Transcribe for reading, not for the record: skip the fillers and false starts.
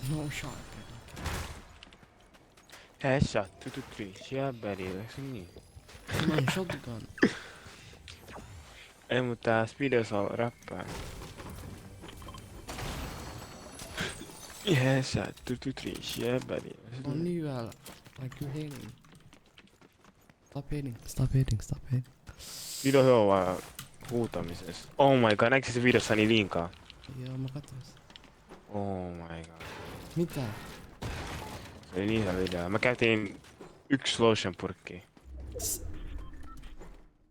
No shot. Headshot, 2 to 3, sielläpäin, eikö se niin? Mä oon shotgun. Ei, mutta tää Speedo saa räppää. Headshot, 2 to 3, sielläpäin. On niin hyvällä. Like you hating. Stop hating. Stop hating. Stop hating. Speedo hyvä vaan huutamisessa. Oh my god, näikö se videossa niin liinkaa? Joo, mä katsoin sitä. Oh my god. Mitä? Se oli niin hyvä video. Mä käytin 1 lotion purkkiä.